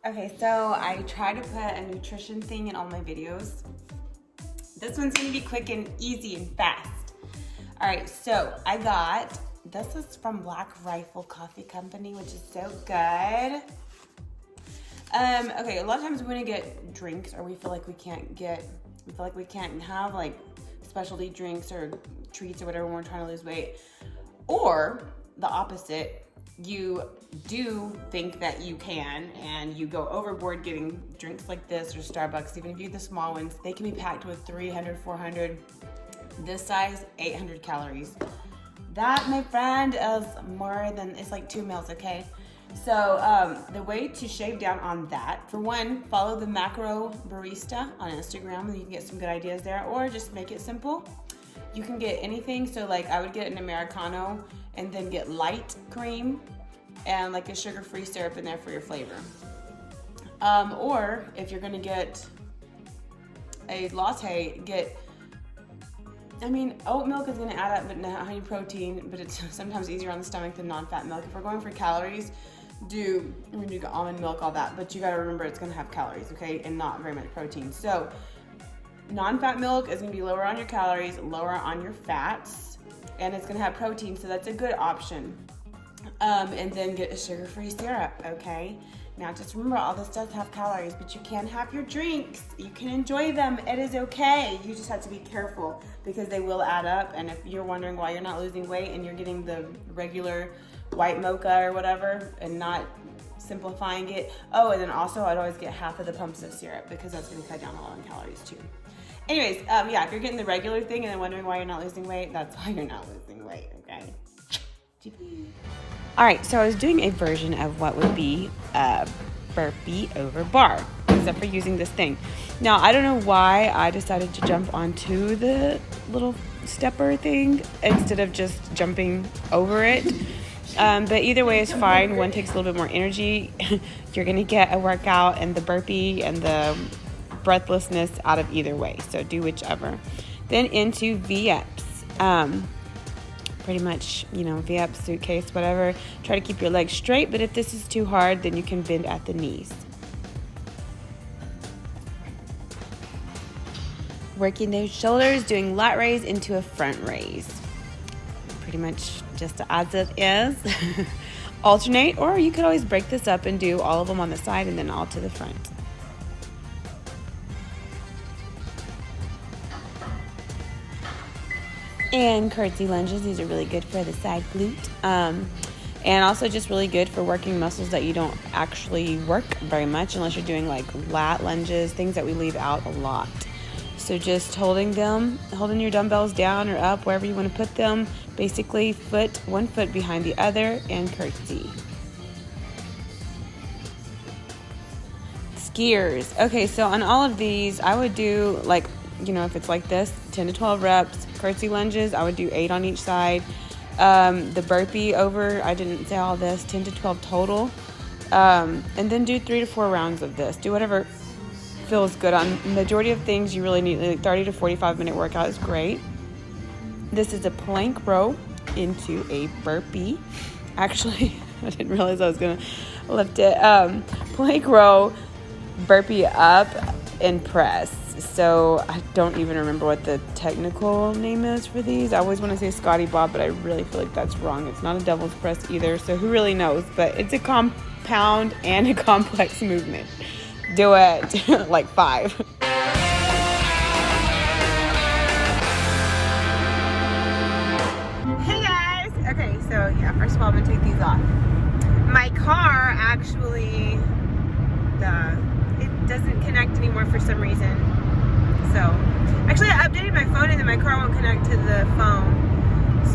Okay, so I try to put a nutrition thing in all my videos. This one's gonna be quick and easy and fast. All right, so I got, this is from Black Rifle Coffee Company, which is so good. Okay, a lot of times we want to get drinks, or we feel like we can't have like specialty drinks or treats or whatever when we're trying to lose weight. Or the opposite, you do think that you can and you go overboard getting drinks like this or Starbucks. Even if you get the small ones, they can be packed with 300, 400, this size, 800 calories. That, my friend, is more than, it's like 2 meals, okay? So the way to shave down on that, for one, follow the Macro Barista on Instagram, and you can get some good ideas there, or just make it simple. You can get anything, so like I would get an Americano and then get light cream and like a sugar-free syrup in there for your flavor. Or if you're gonna get a latte, oat milk is gonna add up, but not high protein, but it's sometimes easier on the stomach than non-fat milk. If we're going for calories, do almond milk, all that, but you gotta remember it's gonna have calories, okay, and not very much protein. So non-fat milk is gonna be lower on your calories, lower on your fats, and it's gonna have protein, so that's a good option. And then get a sugar-free syrup, okay? Now just remember, all this does have calories, but you can have your drinks. You can enjoy them, it is okay. You just have to be careful because they will add up, and if you're wondering why you're not losing weight and you're getting the regular white mocha or whatever and not simplifying it. Oh, and then also I'd always get half of the pumps of syrup because that's gonna cut down a lot on calories too. Anyways, yeah, if you're getting the regular thing and then wondering why you're not losing weight, that's why you're not losing weight, okay? All right, so I was doing a version of what would be a burpee over bar, except for using this thing. Now, I don't know why I decided to jump onto the little stepper thing instead of just jumping over it. But either way is fine. One takes a little bit more energy. You're gonna get a workout and the burpee and the breathlessness out of either way. So do whichever. Then into V-ups. Pretty much, V-up, suitcase, whatever. Try to keep your legs straight, but if this is too hard, then you can bend at the knees. Working those shoulders, doing lat raise into a front raise. Pretty much just as it is. Alternate, or you could always break this up and do all of them on the side and then all to the front. And curtsy lunges, these are really good for the side glute. And also just really good for working muscles that you don't actually work very much unless you're doing like lat lunges, things that we leave out a lot. So just holding your dumbbells down or up, wherever you want to put them, basically one foot behind the other, and curtsy. Skiers. Okay, so on all of these, I would do like, if it's like this, 10 to 12 reps. Curtsy lunges, I would do 8 on each side. The burpee over, I didn't say all this, 10 to 12 total. And then do 3 to 4 rounds of this. Do whatever feels good. On majority of things, you really need like 30 to 45 minute workout is great. This is a plank row into a burpee. Actually, I didn't realize I was gonna lift it. Plank row, burpee up, and press. So I don't even remember what the technical name is for these. I always want to say Scotty Bob, but I really feel like that's wrong. It's not a devil's press either, so who really knows? But it's a compound and a complex movement. Do it like 5. Hey guys! Okay, so yeah, first of all, I'm gonna take these off. My car actually, it doesn't connect anymore for some reason. So, actually I updated my phone and then my car won't connect to the phone.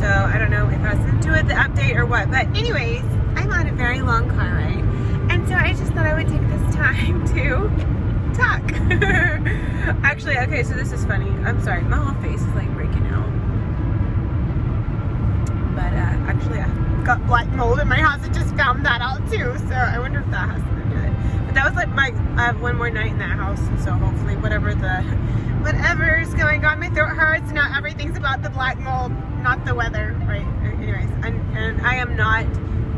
So, I don't know if I was into it, the update or what. But anyways, I'm on a very long car ride. And so I just thought I would take this time to talk. Actually, okay, so this is funny. I'm sorry, my whole face is like breaking out. But actually I got black mold in my house. I just found that out too. So I wonder if that has something to do with it. But that was like I have one more night in that house. And so hopefully whatever's going on, my throat hurts. Not everything's about the black mold, not the weather, right? Anyways, and I am not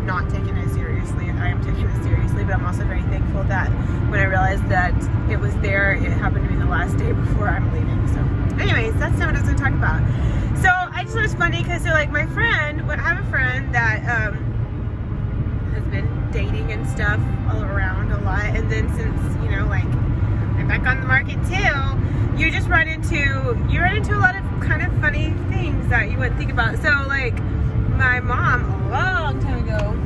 not taken it seriously. I am taking it seriously, but I'm also very thankful that when I realized that it was there, it happened to be the last day before I'm leaving. So anyways, that's not what I was going to talk about. So I just thought it was funny because they're like, my friend, I have a friend that has been dating and stuff all around a lot, and then since, you know, like, I'm back on the market too, you run into a lot of kind of funny things that you wouldn't think about. So like, my mom a long time ago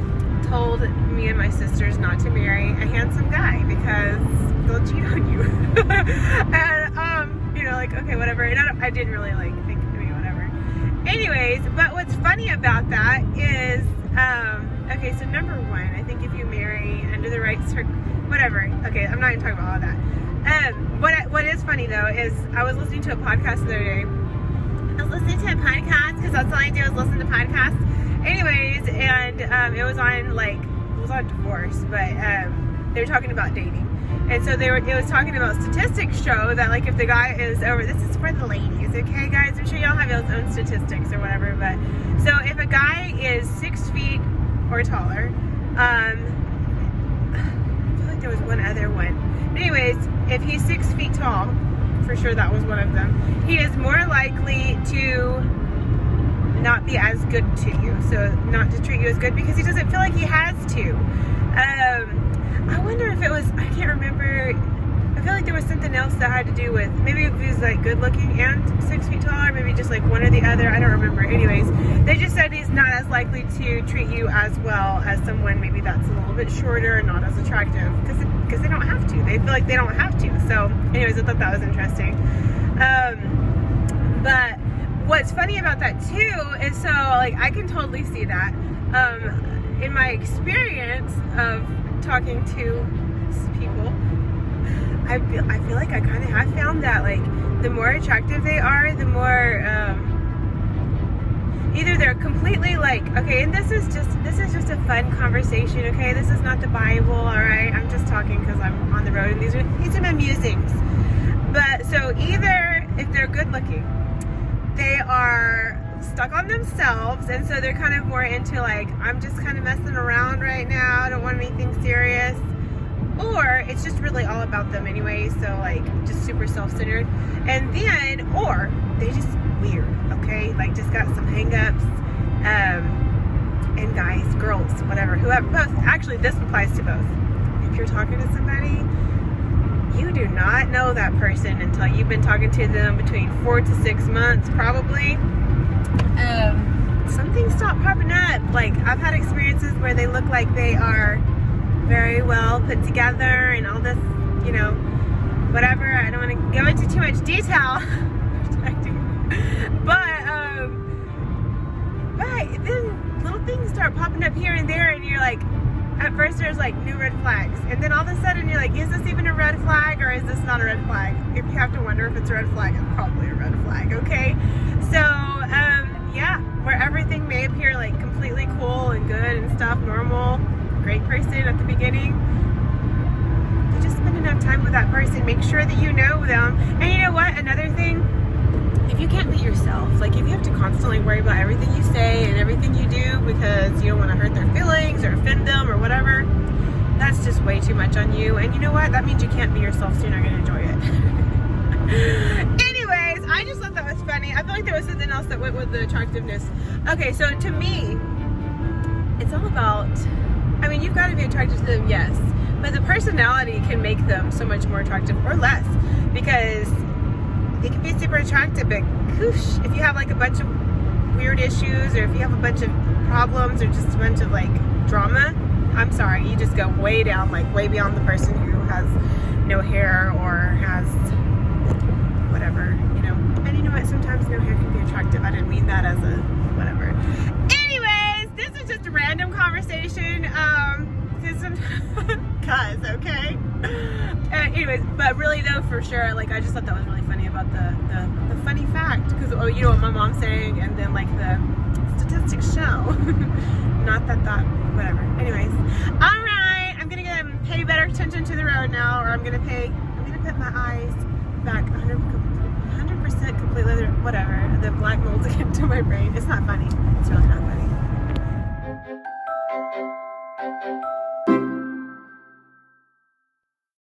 told me and my sisters not to marry a handsome guy because they'll cheat on you. And you know, like, okay, whatever. And I didn't really like think, I mean, whatever. Anyways, but what's funny about that is, okay, so number one, I think if you marry under the right whatever. Okay, I'm not even talking about all that. What is funny though is I was listening to a podcast the other day. I was listening to a podcast because that's all I do is listen to podcasts. Anyways, and it was on divorce, but they were talking about dating. And so it was talking about statistics show that, like, if the guy is over, this is for the ladies, okay guys, I'm sure y'all have your own statistics or whatever, but so if a guy is 6 feet or taller, I feel like there was one other one. Anyways, if he's 6 feet tall, for sure that was one of them, he is more likely to not be as good to you, so not to treat you as good because he doesn't feel like he has to. I wonder if it was, I can't remember, I feel like there was something else that had to do with, maybe if he was like good looking and 6 feet tall, or maybe just like one or the other, I don't remember. Anyways, they just said he's not as likely to treat you as well as someone maybe that's a little bit shorter and not as attractive, because they don't have to, they feel like they don't have to. So anyways, I thought that was interesting. But what's funny about that too is, so like, I can totally see that in my experience of talking to people, I feel like I kind of have found that, like, the more attractive they are, the more either they're completely like, okay, and this is just a fun conversation, okay, this is not the Bible, all right, I'm just talking because I'm on the road and these are my musings. But so either if they're good looking, they are stuck on themselves, and so they're kind of more into, like, I'm just kind of messing around right now, I don't want anything serious, or it's just really all about them anyway, so like just super self-centered. And then, or they just weird, okay, like just got some hang-ups, and guys, girls, whatever, whoever, both. Actually, this applies to both. If you're talking to somebody, you do not know that person until you've been talking to them between 4 to 6 months, probably. Some things stop popping up. Like, I've had experiences where they look like they are very well put together and all this, you know, whatever. I don't want to go into too much detail. But then little things start popping up here and there, and you're like, at first there's like new red flags, and then all of a sudden you're like, is this even a red flag or is this not a red flag? If you have to wonder if it's a red flag, it's probably a red flag, okay? So, yeah, where everything may appear like completely cool and good and stuff, normal, great person at the beginning, you just spend enough time with that person, make sure that you know them. And you know what, another thing, if you can't be yourself, like if you have to constantly worry about everything you say and everything you do because you don't want to hurt their feelings or offend them or whatever, that's just way too much on you. And you know what, that means you can't be yourself, so you're not going to enjoy it. Anyways, I just thought that was funny. I feel like there was something else that went with the attractiveness. Okay, so to me, it's all about, I mean, you've got to be attracted to them, yes, but the personality can make them so much more attractive, or less, because they can be super attractive, but whoosh, if you have like a bunch of weird issues, or if you have a bunch of problems, or just a bunch of like drama, I'm sorry, you just go way down, like way beyond the person who has no hair or has whatever, you know. And you know what, sometimes no hair can be attractive. I didn't mean that as a whatever. Anyways, this is just a random conversation, cause okay. Anyways, but really though, for sure, like I just thought that was really funny about the funny fact, because oh, you know what my mom's saying, and then like the statistics show. Not that whatever. Anyways, all right, I'm gonna pay better attention to the road now, or I'm gonna put my eyes back 100% completely, whatever. The black mold's get into my brain. It's not funny. It's really not funny. Bye.